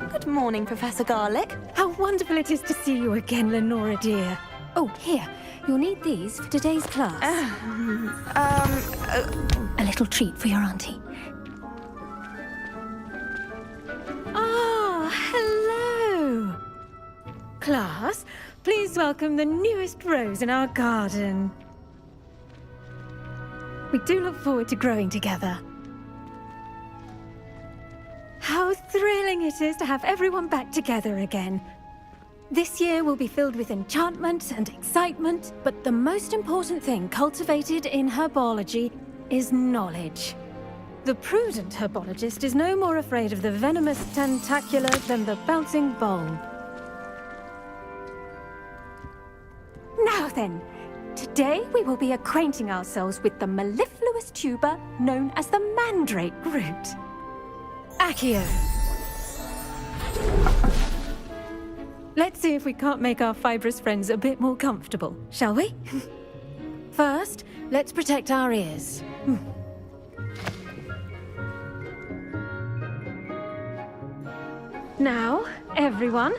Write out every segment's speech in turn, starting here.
Good morning, Professor Garlick. How wonderful it is to see you again, Lenora dear. Oh, here. You'll need these for today's class. A little treat for your auntie. Ah, hello. Class, please welcome the newest rose in our garden. We do look forward to growing together. How thrilling it is to have everyone back together again. This year will be filled with enchantment and excitement, but the most important thing cultivated in herbology is knowledge. The prudent herbologist is no more afraid of the venomous tentacula than the bouncing bulb. Now then, today we will be acquainting ourselves with the mellifluous tuber known as the mandrake root. Accio. Let's see if we can't make our fibrous friends a bit more comfortable, shall we? First, let's protect our ears. Now, everyone,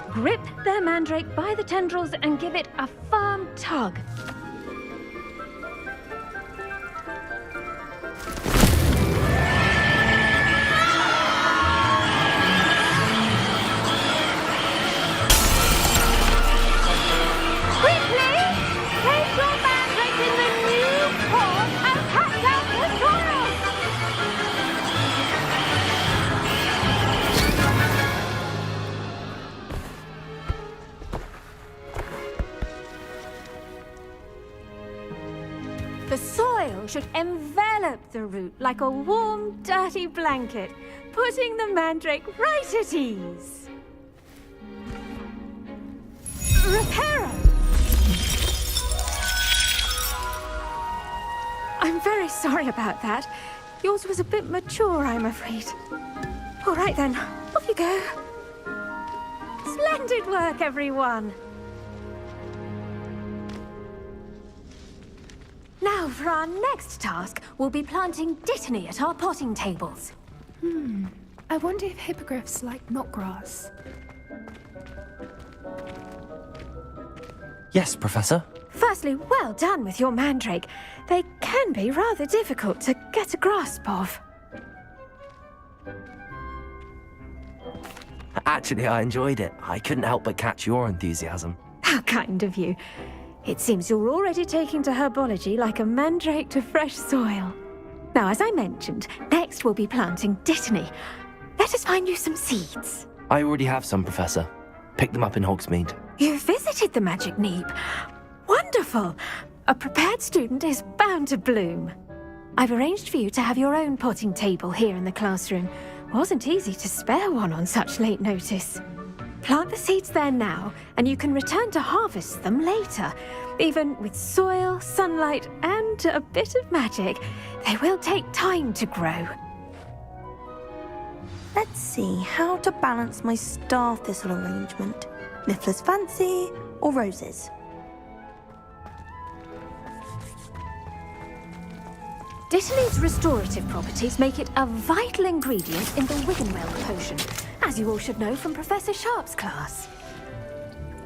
grip their mandrake by the tendrils and give it a firm tug. The soil should envelop the root like a warm, dirty blanket, putting the mandrake right at ease. Reparo! I'm very sorry about that. Yours was a bit mature, I'm afraid. All right then, off you go. Splendid work, everyone! Now, for our next task, we'll be planting dittany at our potting tables. I wonder if hippogriffs like knotgrass. Yes, Professor. Firstly, well done with your mandrake. They can be rather difficult to get a grasp of. Actually, I enjoyed it. I couldn't help but catch your enthusiasm. How kind of you. It seems you're already taking to herbology like a mandrake to fresh soil. Now, as I mentioned, next we'll be planting dittany. Let us find you some seeds. I already have some, Professor. Picked them up in Hogsmeade. You visited the Magic Neep. Wonderful! A prepared student is bound to bloom. I've arranged for you to have your own potting table here in the classroom. Wasn't easy to spare one on such late notice. Plant the seeds there now, and you can return to harvest them later. Even with soil, sunlight, and a bit of magic, they will take time to grow. Let's see how to balance my star thistle arrangement. Niffler's fancy or roses? Dittany's restorative properties make it a vital ingredient in the Wiggenweld potion, as you all should know from Professor Sharp's class.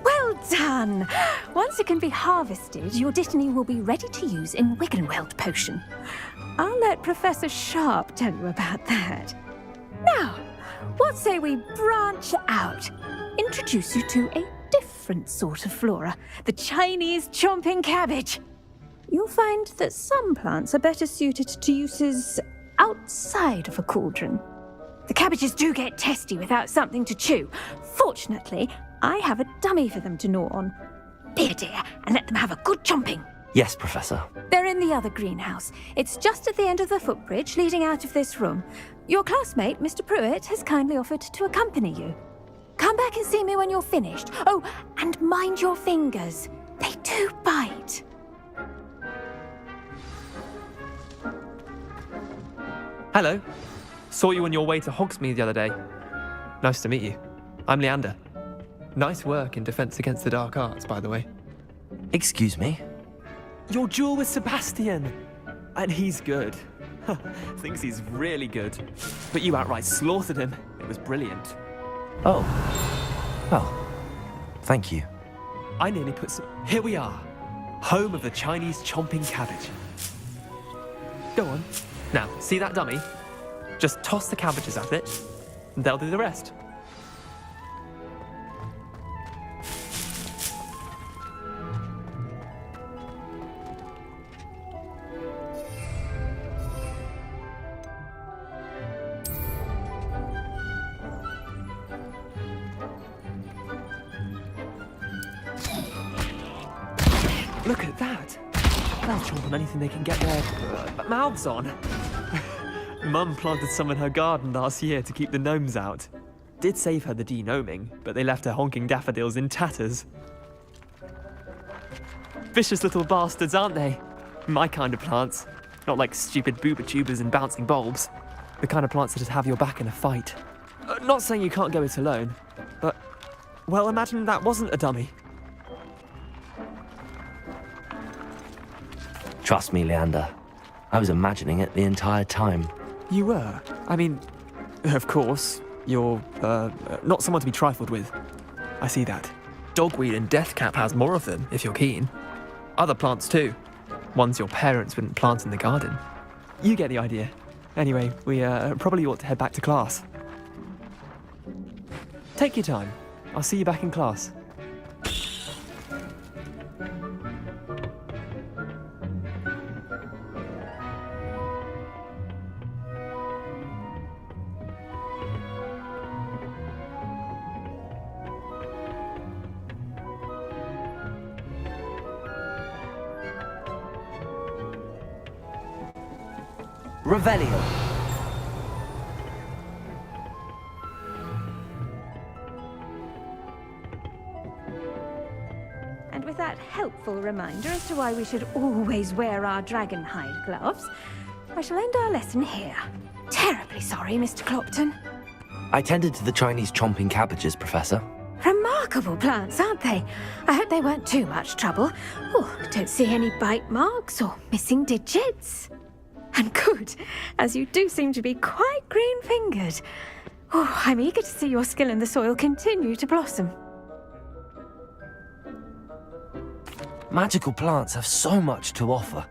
Well done! Once it can be harvested, your dittany will be ready to use in Wiggenweld potion. I'll let Professor Sharp tell you about that. Now, what say we branch out? Introduce you to a different sort of flora, the Chinese chomping cabbage. You'll find that some plants are better suited to uses outside of a cauldron. The cabbages do get testy without something to chew. Fortunately, I have a dummy for them to gnaw on. Be a dear and let them have a good chomping. Yes, Professor. They're in the other greenhouse. It's just at the end of the footbridge leading out of this room. Your classmate, Mr. Pruitt, has kindly offered to accompany you. Come back and see me when you're finished. Oh, and mind your fingers. They do bite. Hello. Saw you on your way to Hogsmeade the other day. Nice to meet you. I'm Leander. Nice work in Defense Against the Dark Arts, by the way. Excuse me? Your duel with Sebastian! And he's good. Thinks he's really good. But you outright slaughtered him. It was brilliant. Oh. Well, thank you. I nearly put some... Here we are. Home of the Chinese chomping cabbage. Go on. Now, see that dummy? Just toss the cabbages at it, and they'll do the rest. Look at that! They'll chomp on anything they can get their mouths on. Mum planted some in her garden last year to keep the gnomes out. Did save her the de-gnoming, but they left her honking daffodils in tatters. Vicious little bastards, aren't they? My kind of plants. Not like stupid booba tubers and bouncing bulbs. The kind of plants that'd have your back in a fight. Not saying you can't go it alone, but... Well, imagine that wasn't a dummy. Trust me, Leander. I was imagining it the entire time. You were? I mean, of course, you're, not someone to be trifled with. I see that. Dogweed and deathcap has more of them, if you're keen. Other plants too. Ones your parents wouldn't plant in the garden. You get the idea. Anyway, we, probably ought to head back to class. Take your time. I'll see you back in class. Revelio. And with that helpful reminder as to why we should always wear our dragon hide gloves, I shall end our lesson here. Terribly sorry, Mr. Clopton. I tended to the Chinese chomping cabbages, Professor. Remarkable plants, aren't they? I hope they weren't too much trouble. Oh, don't see any bite marks or missing digits. And good, as you do seem to be quite green-fingered. Oh, I'm eager to see your skill in the soil continue to blossom. Magical plants have so much to offer.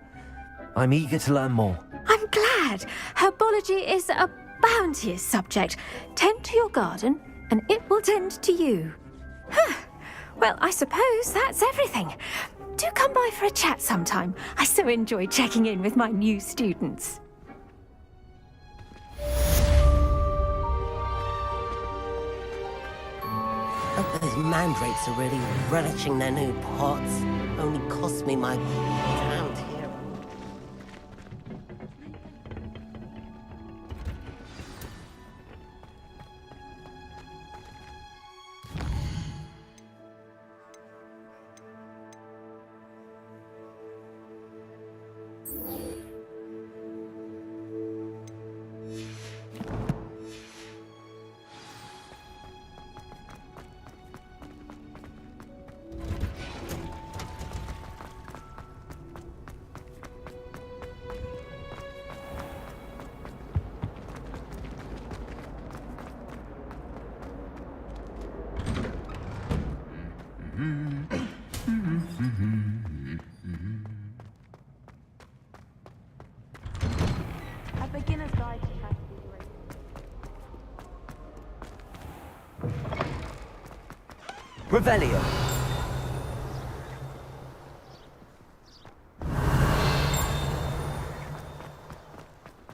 I'm eager to learn more. I'm glad. Herbology is a bounteous subject. Tend to your garden, and it will tend to you. Huh. Well, I suppose that's everything. Do come by for a chat sometime. I so enjoy checking in with my new students. Hope those mandrakes are really relishing their new pots. Only cost me my pound here. A beginner's guide to Revelio.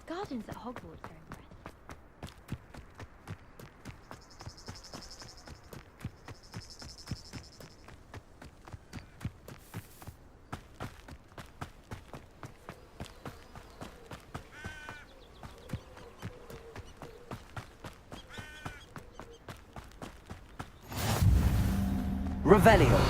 Gardens at Hogwarts are impressive. Revelio.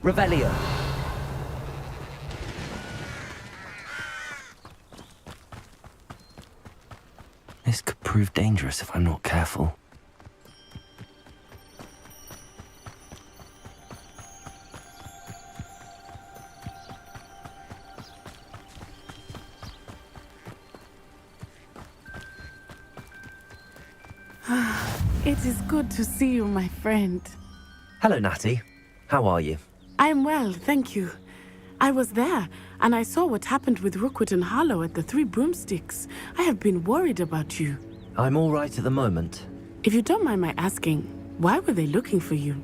Revelio. This could prove dangerous if I'm not careful. It is good to see you, my friend. Hello, Natty. How are you? I am well, thank you. I was there, and I saw what happened with Rookwood and Harlow at the Three Broomsticks. I have been worried about you. I'm all right at the moment. If you don't mind my asking, why were they looking for you?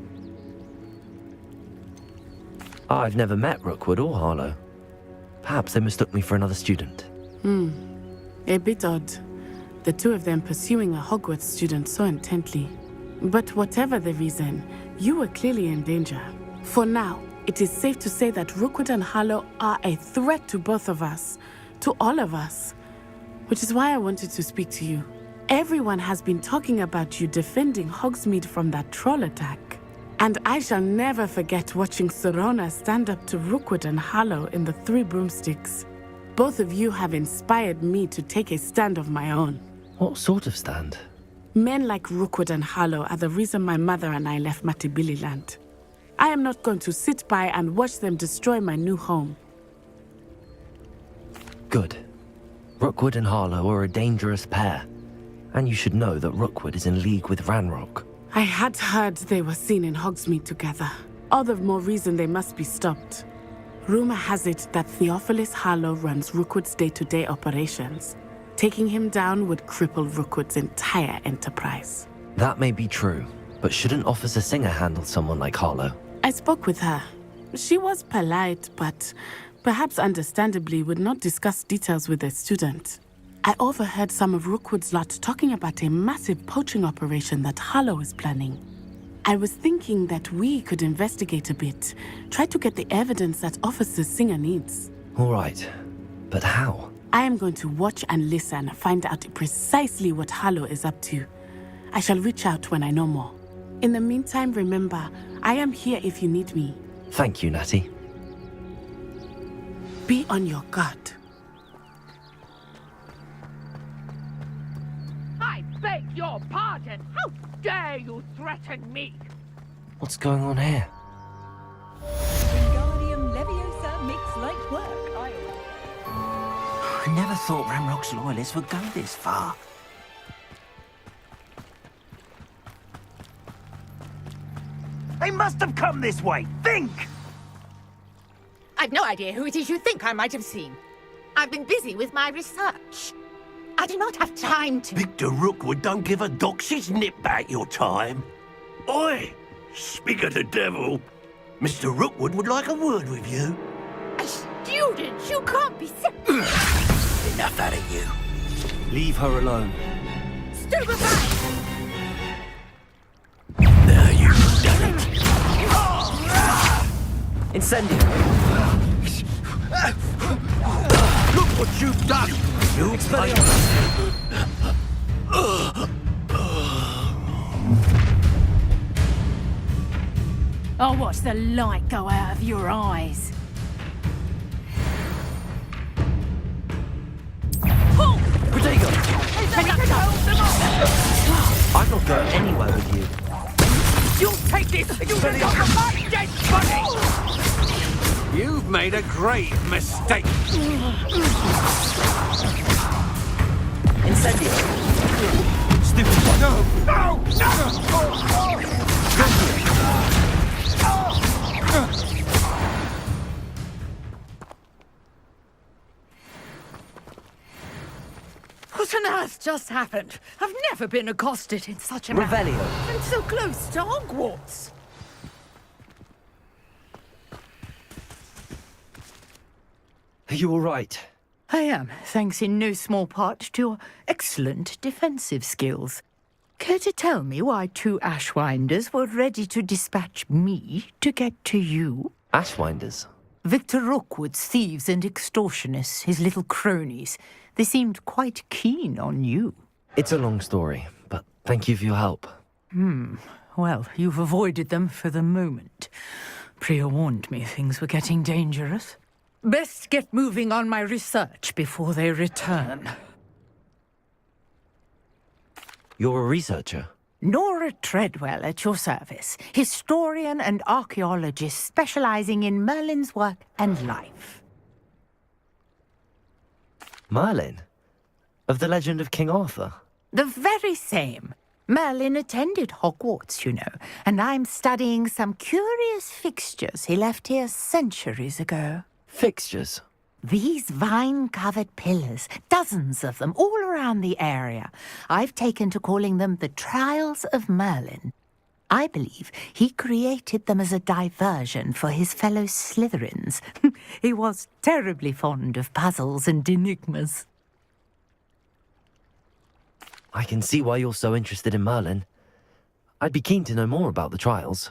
I've never met Rookwood or Harlow. Perhaps they mistook me for another student. A bit odd. The two of them pursuing a Hogwarts student so intently. But whatever the reason, you were clearly in danger. For now, it is safe to say that Rookwood and Harlow are a threat to both of us. To all of us. Which is why I wanted to speak to you. Everyone has been talking about you defending Hogsmeade from that troll attack. And I shall never forget watching Serona stand up to Rookwood and Harlow in the Three Broomsticks. Both of you have inspired me to take a stand of my own. What sort of stand? Men like Rookwood and Harlow are the reason my mother and I left Matabeleland. I am not going to sit by and watch them destroy my new home. Good. Rookwood and Harlow are a dangerous pair. And you should know that Rookwood is in league with Ranrock. I had heard they were seen in Hogsmeade together. All the more reason they must be stopped. Rumor has it that Theophilus Harlow runs Rookwood's day-to-day operations. Taking him down would cripple Rookwood's entire enterprise. That may be true, but shouldn't Officer Singer handle someone like Harlow? I spoke with her. She was polite, but perhaps understandably would not discuss details with a student. I overheard some of Rookwood's lot talking about a massive poaching operation that Harlow is planning. I was thinking that we could investigate a bit, try to get the evidence that Officer Singer needs. All right, but how? I am going to watch and listen, find out precisely what Harlow is up to. I shall reach out when I know more. In the meantime, remember, I am here if you need me. Thank you, Natty. Be on your guard. I beg your pardon! How dare you threaten me? What's going on here? Wingardium Leviosa makes light work. I never thought Ranrock's loyalists would go this far. They must have come this way! Think! I've no idea who it is you think I might have seen. I've been busy with my research. I do not have time to... Victor Rookwood don't give a doxy's nip back your time. Oi! Speak of the devil. Mr. Rookwood would like a word with you. A student? You can't be so... Enough out of you. Leave her alone. Stupefy! Now you've done it. Incendio! Look what you've done! You I'll watch the light go out of your eyes. Protego! I'm not going anywhere with you. You'll take this! You'll take off my dead body! You've made a grave mistake. Incendio! Stupid one! No! What on earth just happened? I've never been accosted in such a manner. Revelio! And so close to Hogwarts. Are you all right? I am, thanks in no small part to your excellent defensive skills. Care to tell me why two Ashwinders were ready to dispatch me to get to you? Ashwinders? Victor Rookwood's thieves and extortionists, his little cronies. They seemed quite keen on you. It's a long story, but thank you for your help. Well, you've avoided them for the moment. Priya warned me things were getting dangerous. Best get moving on my research before they return. You're a researcher? Nora Treadwell at your service, historian and archaeologist specializing in Merlin's work and life. Merlin? Of the legend of King Arthur? The very same. Merlin attended Hogwarts, you know, and I'm studying some curious fixtures he left here centuries ago. Fixtures? These vine-covered pillars, dozens of them, all around the area. I've taken to calling them the Trials of Merlin. I believe he created them as a diversion for his fellow Slytherins. He was terribly fond of puzzles and enigmas. I can see why you're so interested in Merlin. I'd be keen to know more about the trials.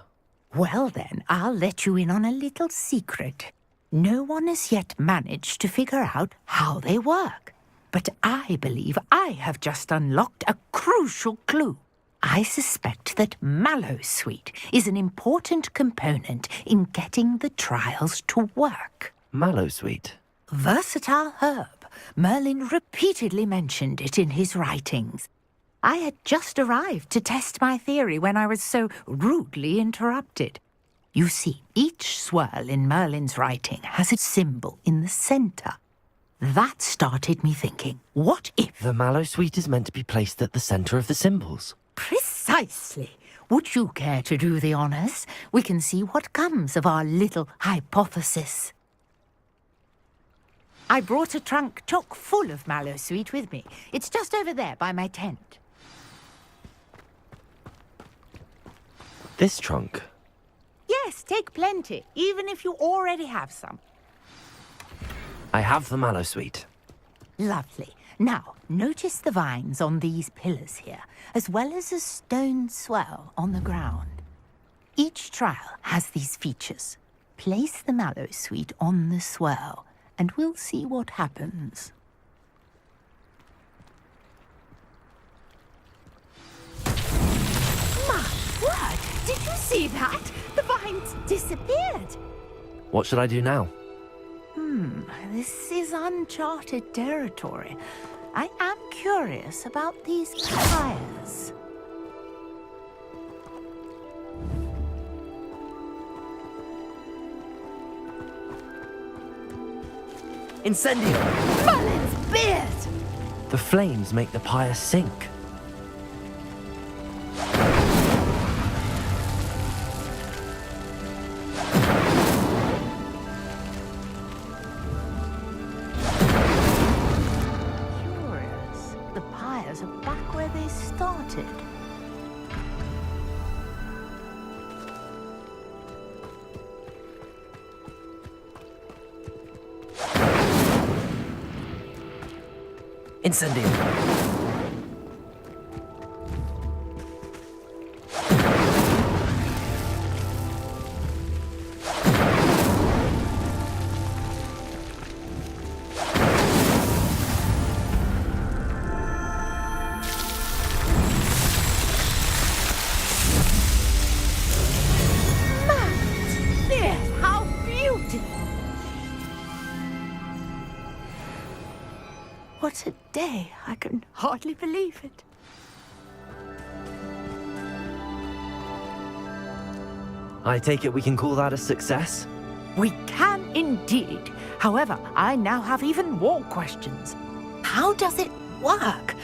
Well then, I'll let you in on a little secret. No one has yet managed to figure out how they work. But I believe I have just unlocked a crucial clue. I suspect that Mallowsweet is an important component in getting the trials to work. Mallowsweet? Versatile herb. Merlin repeatedly mentioned it in his writings. I had just arrived to test my theory when I was so rudely interrupted. You see, each swirl in Merlin's writing has a symbol in the center. That started me thinking, what if... The Mallowsweet is meant to be placed at the center of the symbols. Precisely. Would you care to do the honors? We can see what comes of our little hypothesis. I brought a trunk chock full of Mallowsweet with me. It's just over there by my tent. This trunk? Yes, take plenty, even if you already have some. I have the Mallowsweet. Lovely. Now, notice the vines on these pillars here, as well as a stone swell on the ground. Each trial has these features. Place the Mallowsweet on the swell, and we'll see what happens. My word! Did you see that? The vines disappeared! What should I do now? This is uncharted territory. I am curious about these pyres. Incendio! Merlin's beard! The flames make the pyre sink. Curious. The pyres are back where they started. Incendio! Yes, how beautiful! What a day! I can hardly believe it. I take it we can call that a success? We can indeed. However, I now have even more questions. How does it work?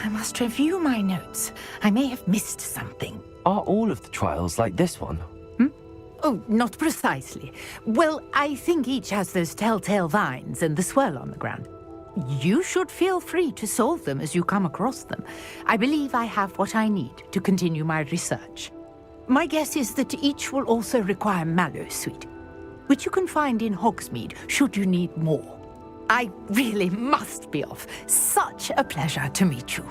I must review my notes. I may have missed something. Are all of the trials like this one? Oh, not precisely. Well, I think each has those telltale vines and the swirl on the ground. You should feel free to solve them as you come across them. I believe I have what I need to continue my research. My guess is that each will also require Mallowsweet, which you can find in Hogsmeade should you need more. I really must be off. Such a pleasure to meet you.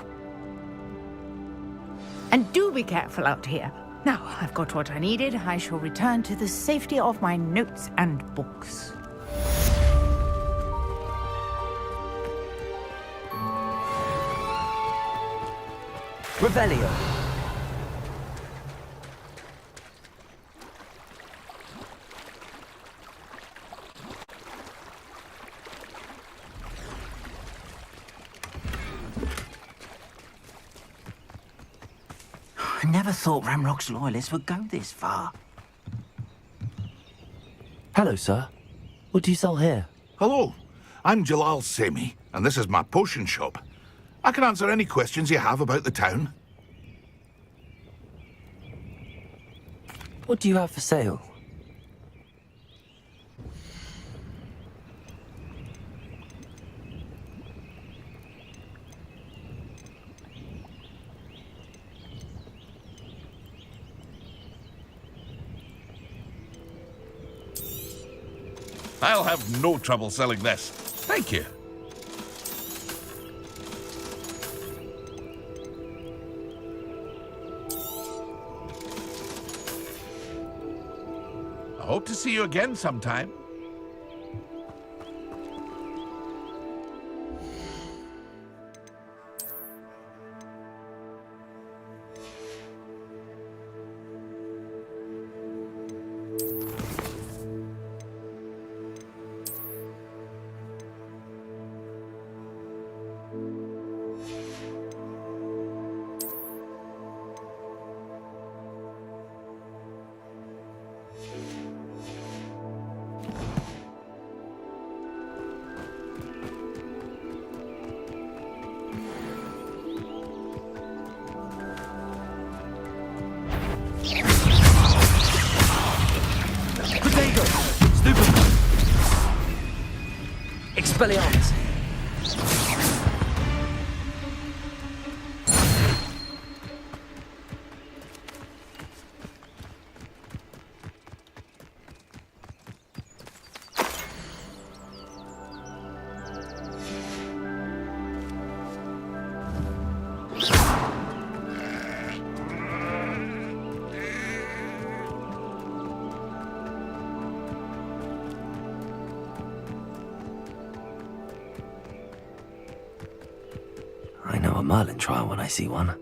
And do be careful out here. Now, I've got what I needed. I shall return to the safety of my notes and books. Revelio! never thought Ramrock's loyalists would go this far. Hello, sir. What do you sell here? Hello, I'm Jalal Semi, and this is my potion shop. I can answer any questions you have about the town. What do you have for sale? I'll have no trouble selling this. Thank you. I hope to see you again sometime. Expelliarmus! I know a Merlin trial when I see one.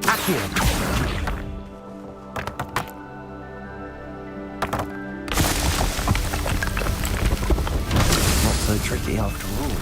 Accio! Not so tricky after all.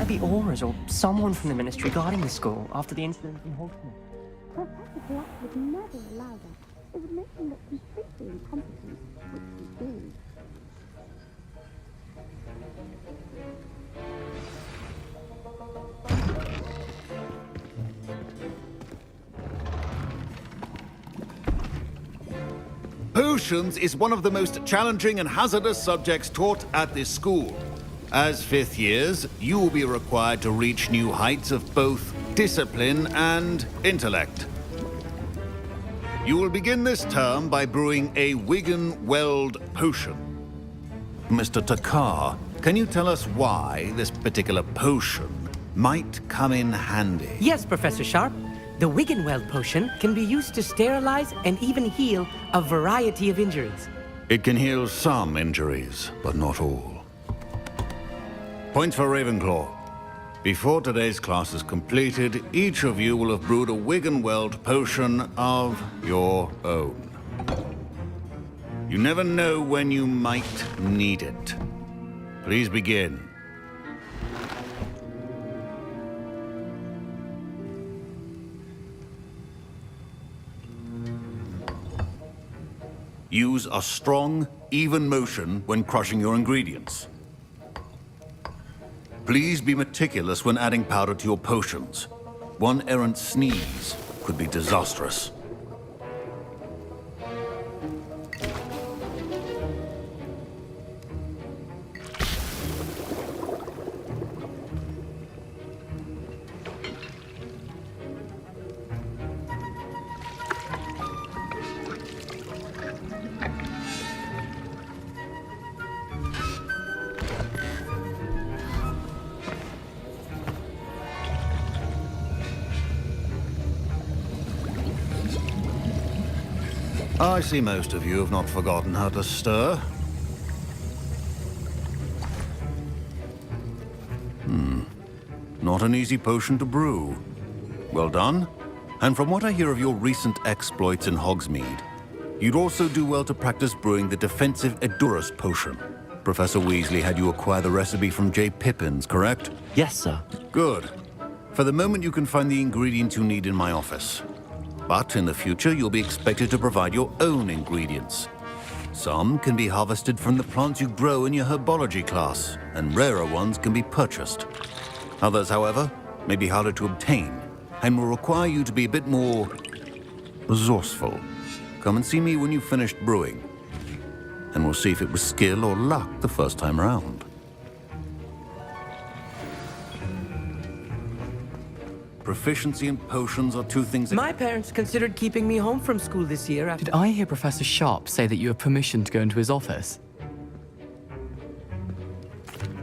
there be auras or someone from the ministry guarding the school after the incident in Hogwarts? Professor Black would never allow that. It would make him look completely incompetent, which he is. Potions is one of the most challenging and hazardous subjects taught at this school. As fifth years, you will be required to reach new heights of both discipline and intellect. You will begin this term by brewing a Wigan-Weld potion. Mr. Takar, can you tell us why this particular potion might come in handy? Yes, Professor Sharp. The Wigan-Weld potion can be used to sterilize and even heal a variety of injuries. It can heal some injuries, but not all. Point for Ravenclaw. Before today's class is completed, each of you will have brewed a Wigan-Weld potion of your own. You never know when you might need it. Please begin. Use a strong, even motion when crushing your ingredients. Please be meticulous when adding powder to your potions. One errant sneeze could be disastrous. I see most of you have not forgotten how to stir. Not an easy potion to brew. Well done. And from what I hear of your recent exploits in Hogsmeade, you'd also do well to practice brewing the defensive Edurus potion. Professor Weasley had you acquire the recipe from J. Pippins, correct? Yes, sir. Good. For the moment, you can find the ingredients you need in my office. But in the future, you'll be expected to provide your own ingredients. Some can be harvested from the plants you grow in your herbology class, and rarer ones can be purchased. Others, however, may be harder to obtain, and will require you to be a bit more resourceful. Come and see me when you've finished brewing, and we'll see if it was skill or luck the first time around. Proficiency and potions are two things that... My parents considered keeping me home from school this year after... Did I hear Professor Sharp say that you have permission to go into his office?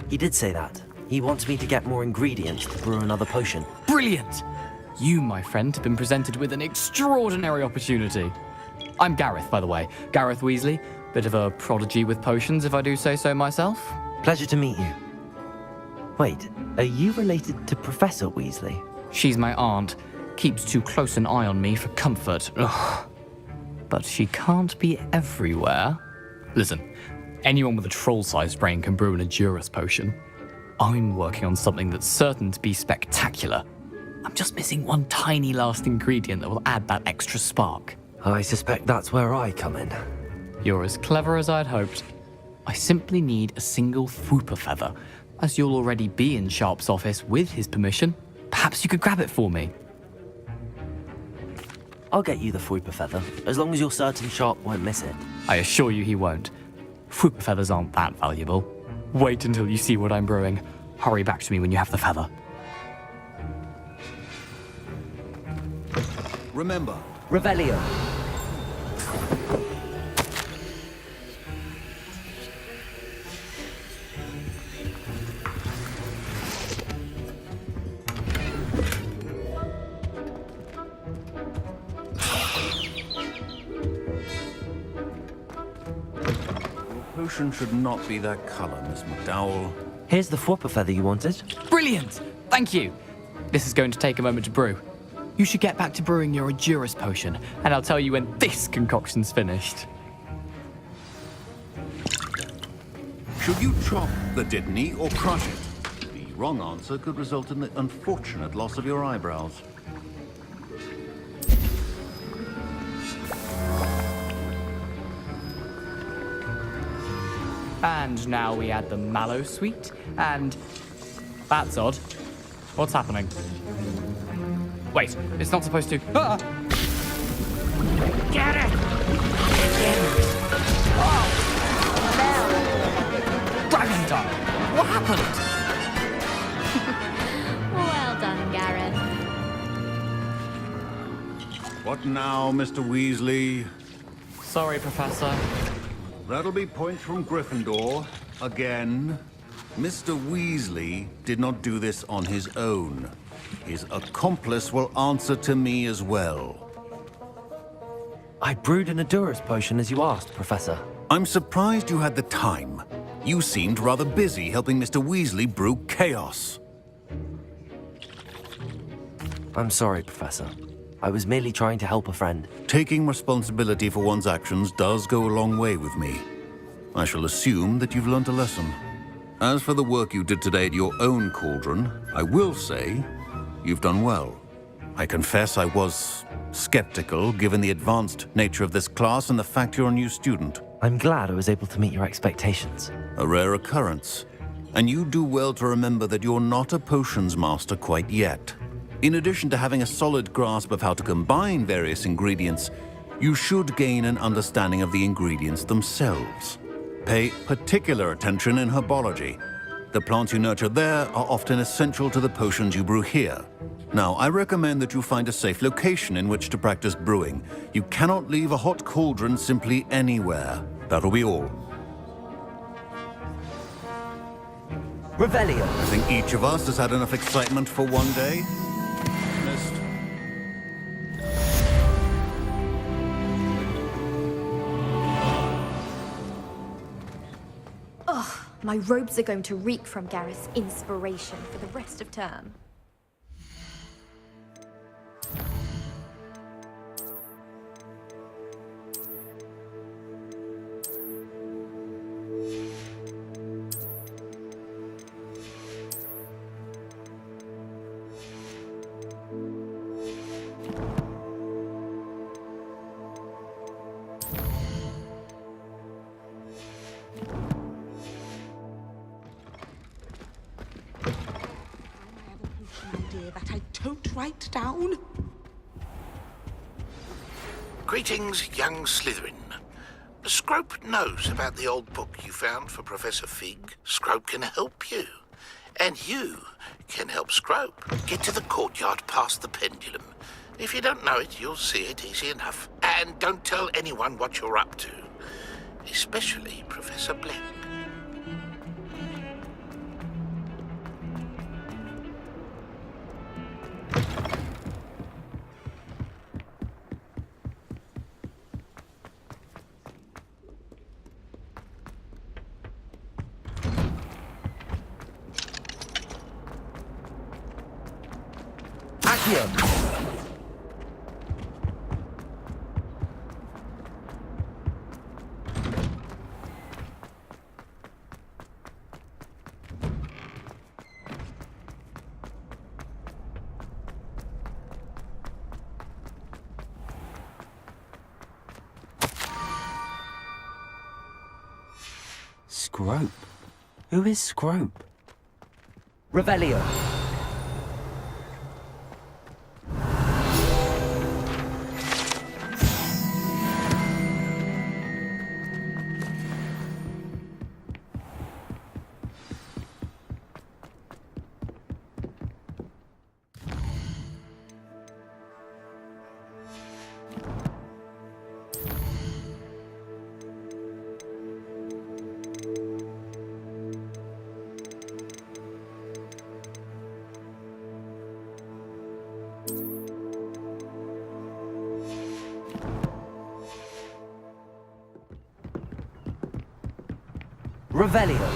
He did say that. He wants me to get more ingredients to brew another potion. Brilliant! You, my friend, have been presented with an extraordinary opportunity. I'm Gareth, by the way. Gareth Weasley. Bit of a prodigy with potions, if I do say so myself. Pleasure to meet you. Wait, are you related to Professor Weasley? She's my aunt. Keeps too close an eye on me for comfort. Ugh. But she can't be everywhere. Listen, anyone with a troll-sized brain can brew an Edurus potion. I'm working on something that's certain to be spectacular. I'm just missing one tiny last ingredient that will add that extra spark. I suspect that's where I come in. You're as clever as I'd hoped. I simply need a single Fwooper feather. As you'll already be in Sharp's office with his permission, perhaps you could grab it for me. I'll get you the Fwooper feather, as long as you're certain Sharp won't miss it. I assure you he won't. Fwooper feathers aren't that valuable. Wait until you see what I'm brewing. Hurry back to me when you have the feather. Remember, Revelio. Potion should not be that color, Miss McDowell. Here's the Fwooper feather you wanted. Brilliant! Thank you. This is going to take a moment to brew. You should get back to brewing your Edurus potion, and I'll tell you when this concoction's finished. Should you chop the Dittany or crush it? Be wrong answer could result in the unfortunate loss of your eyebrows. And now we add the mallow sweet, and... That's odd. What's happening? Wait, it's not supposed to... Ah! Get it! Dragon Dog! What happened? Well done, Gareth. What now, Mr. Weasley? Sorry, Professor. That'll be points from Gryffindor. Again. Mr. Weasley did not do this on his own. His accomplice will answer to me as well. I brewed an Edurus potion as you asked, Professor. I'm surprised you had the time. You seemed rather busy helping Mr. Weasley brew chaos. I'm sorry, Professor. I was merely trying to help a friend. Taking responsibility for one's actions does go a long way with me. I shall assume that you've learnt a lesson. As for the work you did today at your own cauldron, I will say you've done well. I confess I was skeptical, given the advanced nature of this class and the fact you're a new student. I'm glad I was able to meet your expectations. A rare occurrence. And you do well to remember that you're not a potions master quite yet. In addition to having a solid grasp of how to combine various ingredients, you should gain an understanding of the ingredients themselves. Pay particular attention in herbology. The plants you nurture there are often essential to the potions you brew here. Now, I recommend that you find a safe location in which to practice brewing. You cannot leave a hot cauldron simply anywhere. That'll be all. Revelio. I think each of us has had enough excitement for one day. Ugh, my robes are going to reek from Gareth's inspiration for the rest of term. That I don't write down. Greetings, young Slytherin. Scrope knows about the old book you found for Professor Fig. Scrope can help you. And you can help Scrope. Get to the courtyard past the pendulum. If you don't know it, you'll see it easy enough. And don't tell anyone what you're up to. Especially Professor Black. Scrope? Who is Scrope? Revelio. Revelio.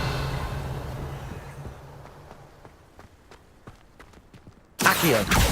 Accio.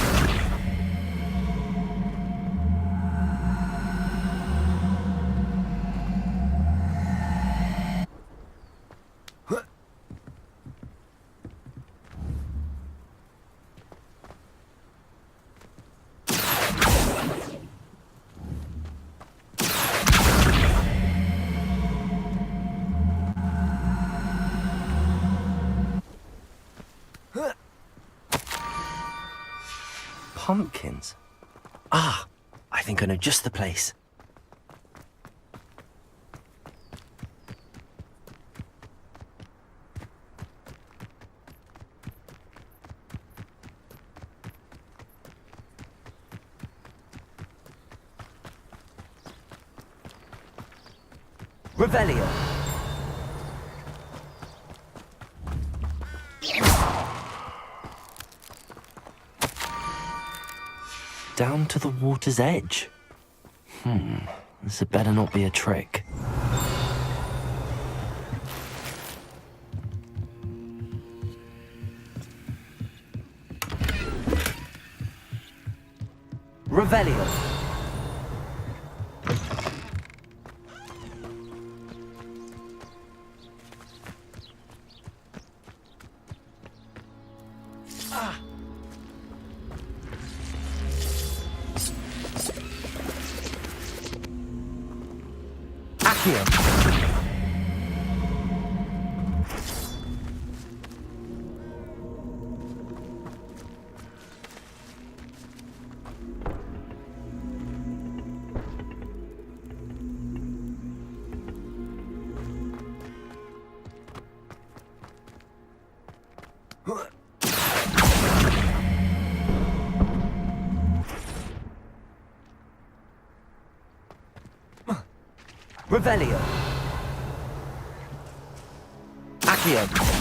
Pumpkins. Ah, I think I know just the place. Revelio. Down to the water's edge. This had better not be a trick. Revelio. Accio. Revelio. Accio.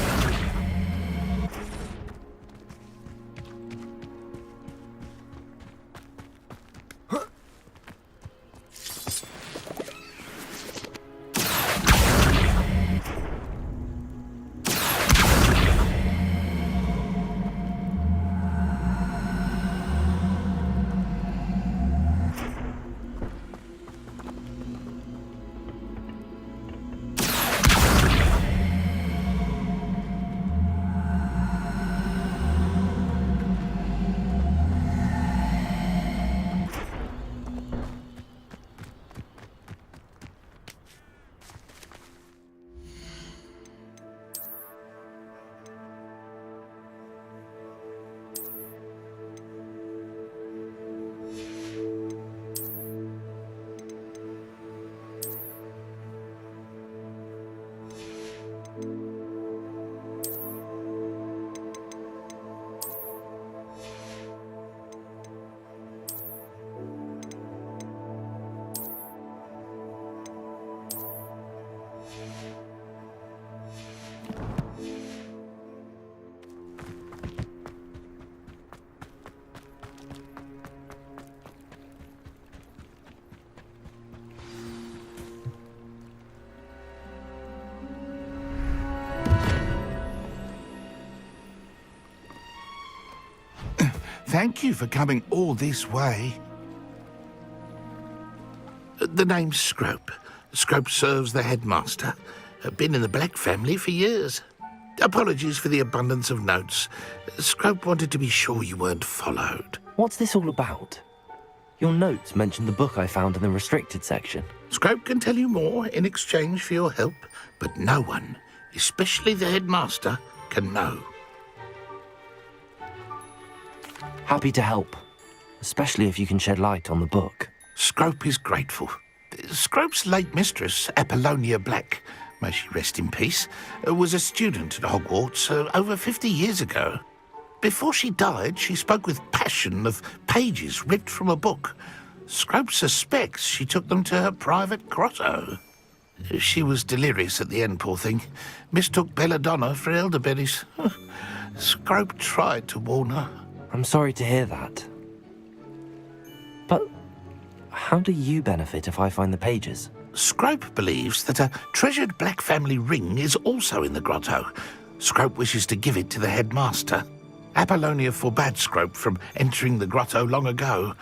Thank you for coming all this way. The name's Scrope. Scrope serves the headmaster. Been in the Black family for years. Apologies for the abundance of notes. Scrope wanted to be sure you weren't followed. What's this all about? Your notes mentioned the book I found in the restricted section. Scrope can tell you more in exchange for your help, but no one, especially the headmaster, can know. Happy to help, especially if you can shed light on the book. Scrope is grateful. Scrope's late mistress, Apollonia Black, may she rest in peace, was a student at Hogwarts over 50 years ago. Before she died, she spoke with passion of pages ripped from a book. Scrope suspects she took them to her private grotto. She was delirious at the end, poor thing. Mistook belladonna for elderberries. Scrope tried to warn her. I'm sorry to hear that. But how do you benefit if I find the pages? Scrope believes that a treasured Black family ring is also in the grotto. Scrope wishes to give it to the headmaster. Apollonia forbade Scrope from entering the grotto long ago.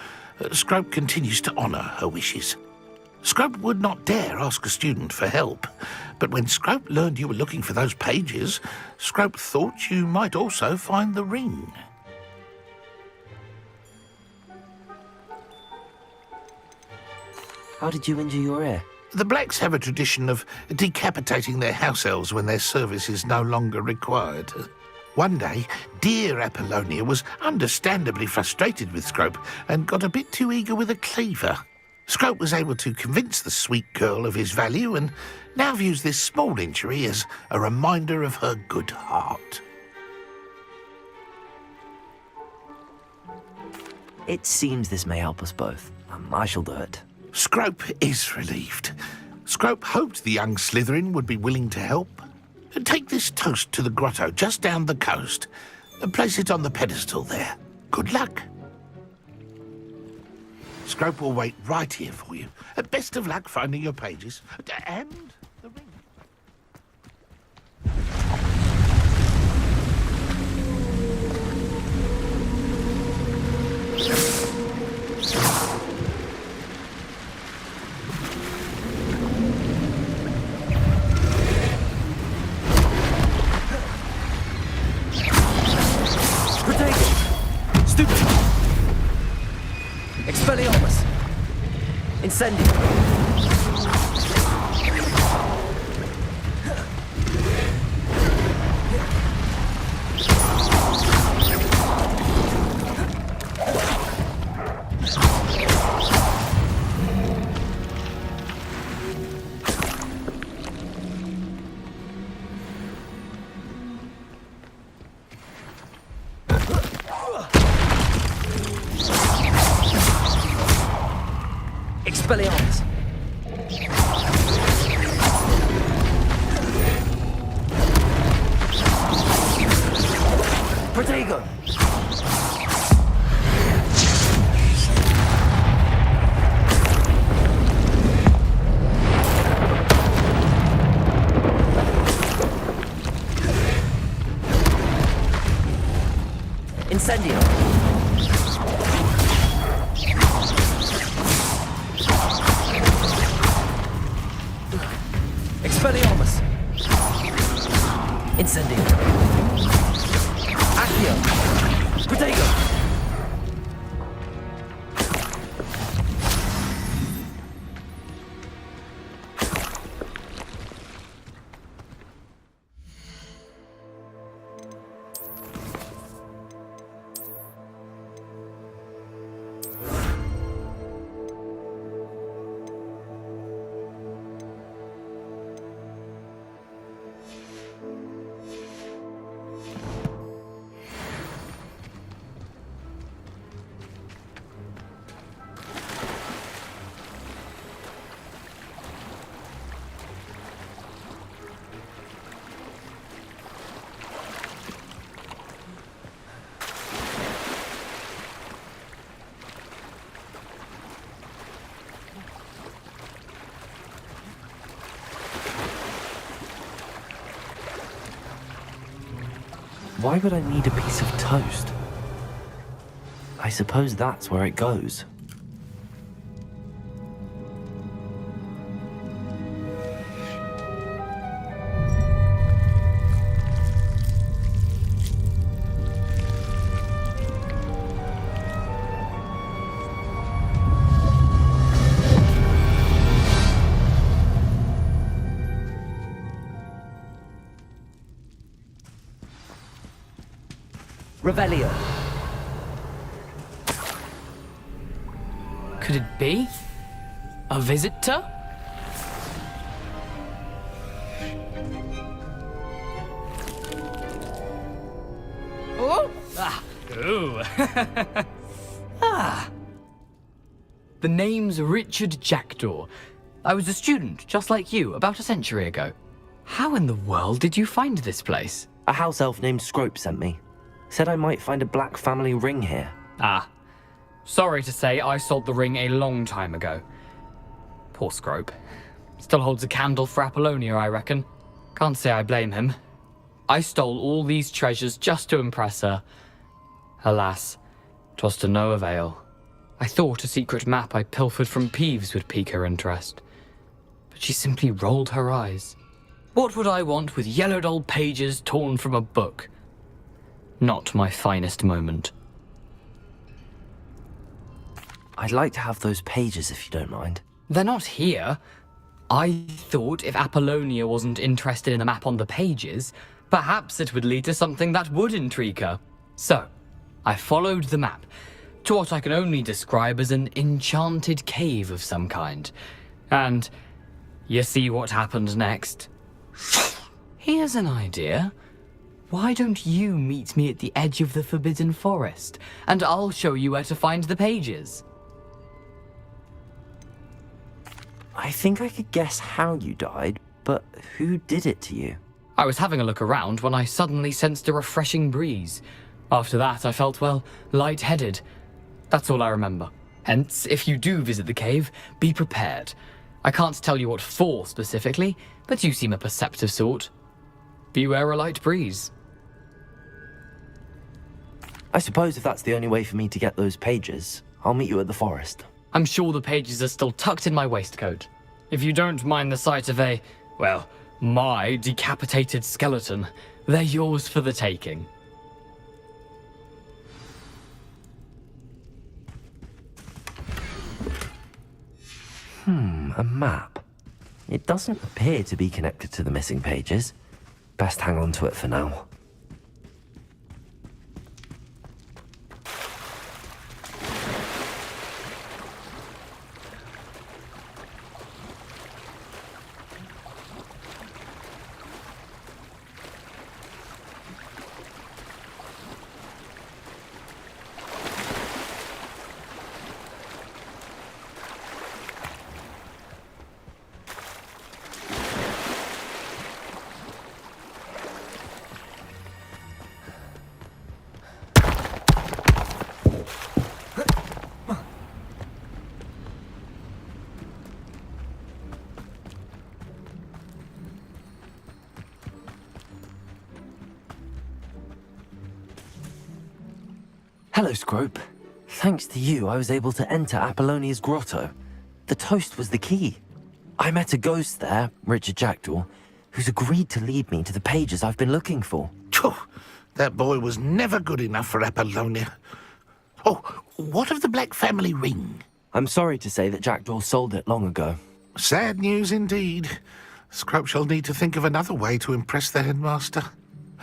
Scrope continues to honour her wishes. Scrope would not dare ask a student for help, but when Scrope learned you were looking for those pages, Scrope thought you might also find the ring. How did you injure your ear? The Blacks have a tradition of decapitating their house elves when their service is no longer required. One day, dear Apollonia was understandably frustrated with Scrope and got a bit too eager with a cleaver. Scrope was able to convince the sweet girl of his value and now views this small injury as a reminder of her good heart. It seems this may help us both. I shall do it. Scrope is relieved. Scrope hoped the young Slytherin would be willing to help. Take this toast to the grotto just down the coast and place it on the pedestal there. Good luck. Scrope will wait right here for you. Best of luck finding your pages. And the ring. Stupid! Expelliarmus! Incendio! Expelliarmus! Protego! Incendio! Expelliarmus! Incendio! Accio! Protego! Why would I need a piece of toast? I suppose that's where it goes. Revelio. Could it be? A visitor? Oh! Ah! Ooh! Ah! The name's Richard Jackdaw. I was a student, just like you, about a century ago. How in the world did you find this place? A house elf named Scrope sent me. Said I might find a black family ring here. Ah. Sorry to say, I sold the ring a long time ago. Poor Scrope. Still holds a candle for Apollonia, I reckon. Can't say I blame him. I stole all these treasures just to impress her. Alas, 'twas to no avail. I thought a secret map I pilfered from Peeves would pique her interest. But she simply rolled her eyes. What would I want with yellowed old pages torn from a book? Not my finest moment. I'd like to have those pages if you don't mind. They're not here. I thought if Apollonia wasn't interested in the map on the pages, Perhaps it would lead to something that would intrigue her. So, I followed the map to what I can only describe as an enchanted cave of some kind. And you see what happened next? Here's an idea. Why don't you meet me at the edge of the Forbidden Forest, and I'll show you where to find the pages? I think I could guess how you died, but who did it to you? I was having a look around when I suddenly sensed a refreshing breeze. After that, I felt, well, lightheaded. That's all I remember. Hence, if you do visit the cave, be prepared. I can't tell you what for specifically, but you seem a perceptive sort. Beware a light breeze. I suppose if that's the only way for me to get those pages, I'll meet you at the forest. I'm sure the pages are still tucked in my waistcoat. If you don't mind the sight of my decapitated skeleton, they're yours for the taking. A map. It doesn't appear to be connected to the missing pages. Best hang on to it for now. Hello, Scrope. Thanks to you, I was able to enter Apollonia's grotto. The toast was the key. I met a ghost there, Richard Jackdaw, who's agreed to lead me to the pages I've been looking for. Phew, that boy was never good enough for Apollonia. Oh, what of the Black family ring? I'm sorry to say that Jackdaw sold it long ago. Sad news indeed. Scrope shall need to think of another way to impress the headmaster.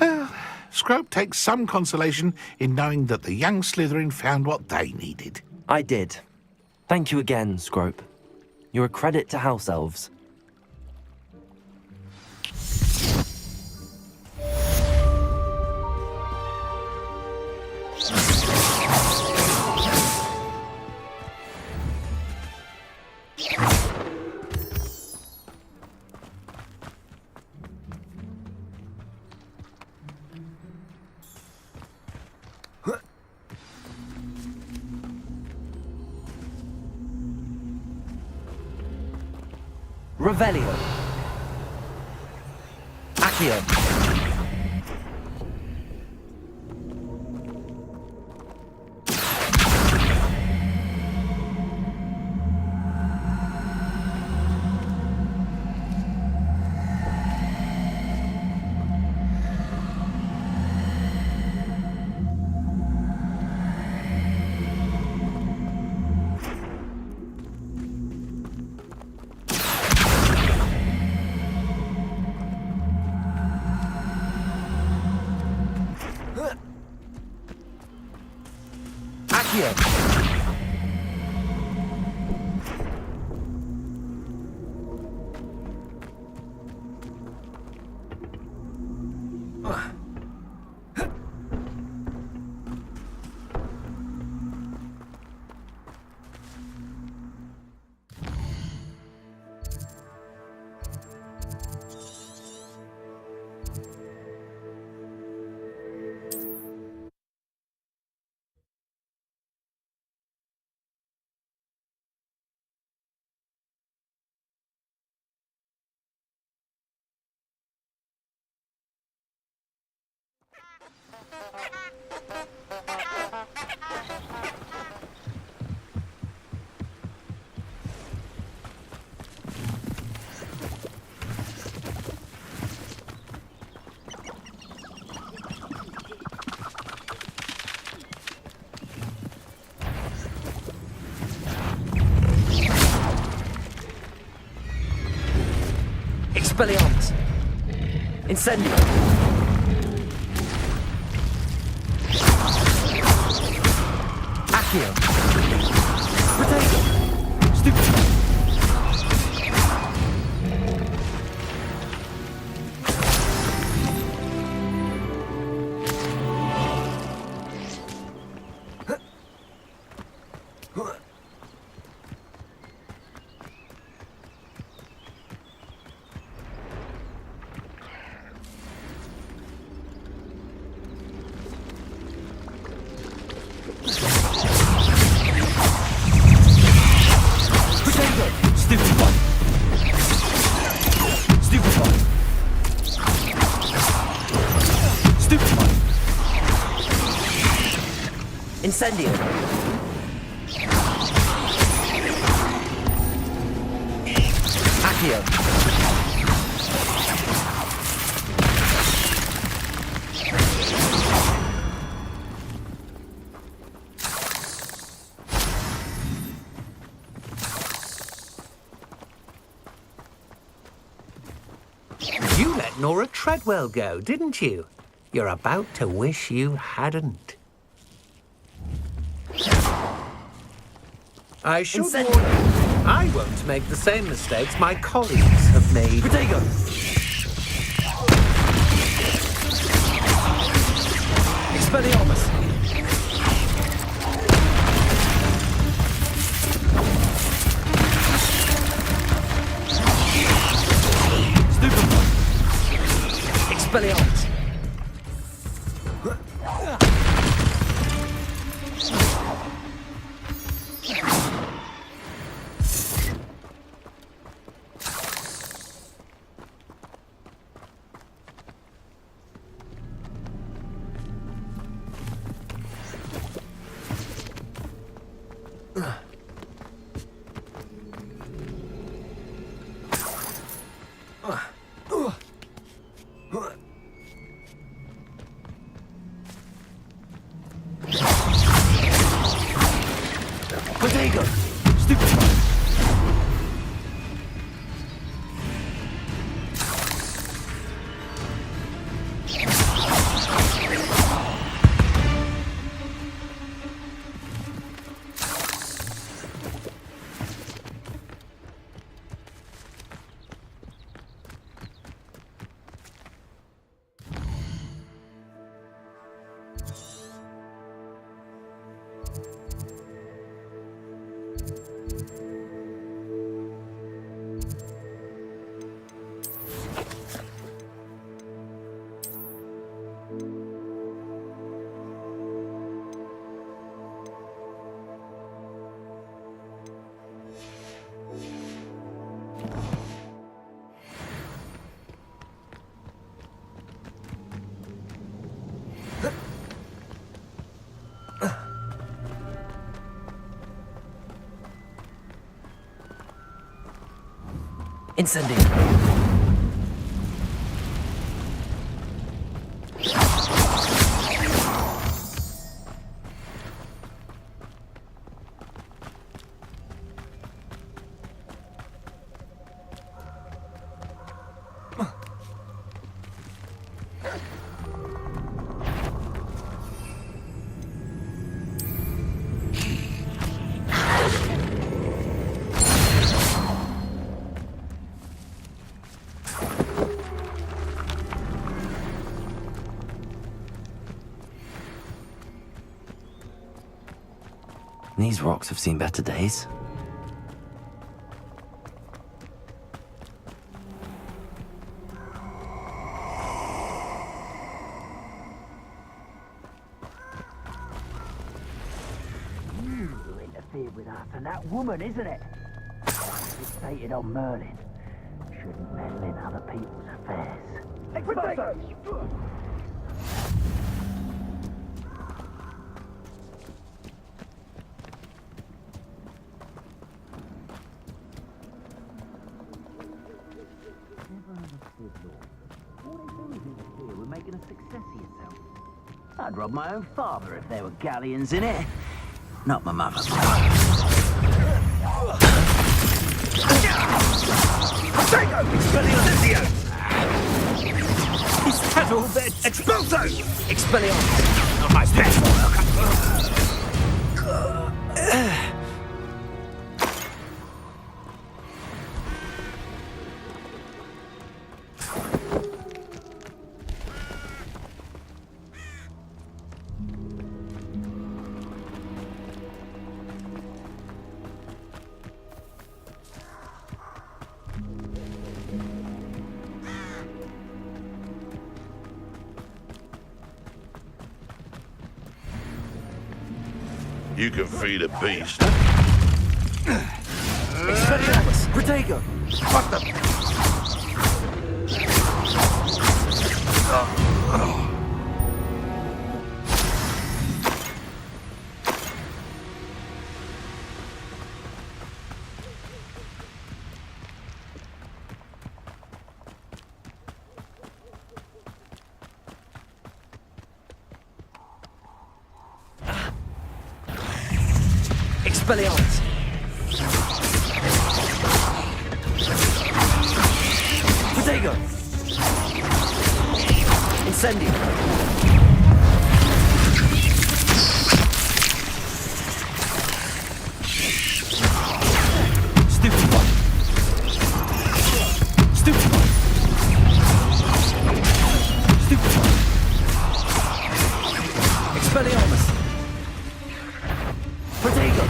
Well, Scrope takes some consolation in knowing that the young Slytherin found what they needed. I did. Thank you again, Scrope. You're a credit to House Elves. Revelio. Accio. Expelliarmus! Incendio! Accio. Potato. Stupefy. Incendio. Accio. You let Nora Treadwell go, didn't you? You're about to wish you hadn't. I should warn you, I won't make the same mistakes my colleagues have made. Potato! Expelliarmus! Stupefy! Expelliarmus! Potato! Stupefy! Incendio. These rocks have seen better days. You interfered with us and that woman, isn't it? Fixated on Merlin. Shouldn't meddle in other people's affairs. We're making a success of yourself. I'd rob my own father if there were galleons in it. Not my mother. Is that all that? Expulso! Expelliarmus! Not my best. You can feed a beast. Expelliarmus! Protego! What the? Expelliarmus! Protego! Incendio! Stupefy! Stupefy! Stupefy! Expelliarmus! Protego!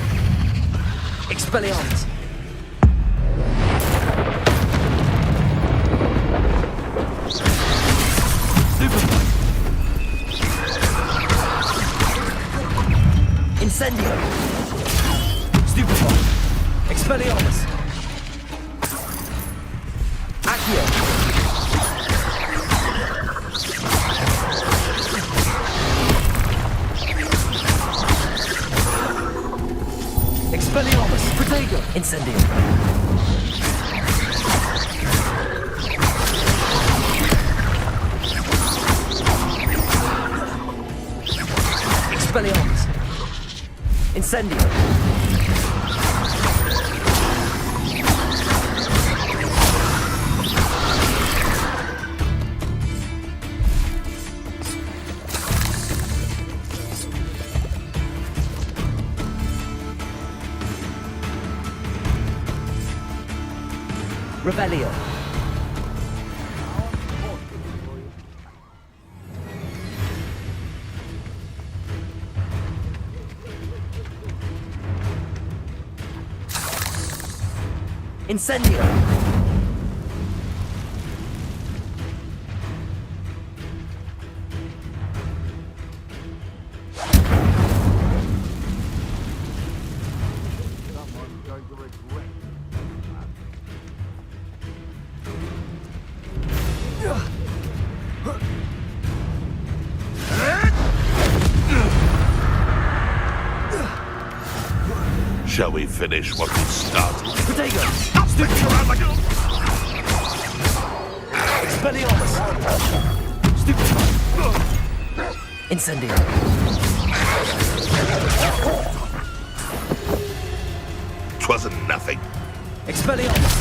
Expelliarmus! Stupefy! Incendio! Stupefy! Expelliarmus! Accio! Expelliarmus! Protego! Incendio! Expelliarmus! Incendio! Revelio! Incendio! Shall we finish what we started? Protego! Stick around like Expelliarmus! Stupefy! Incendio! Twasn't nothing. Expelliarmus!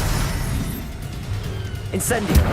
Incendio!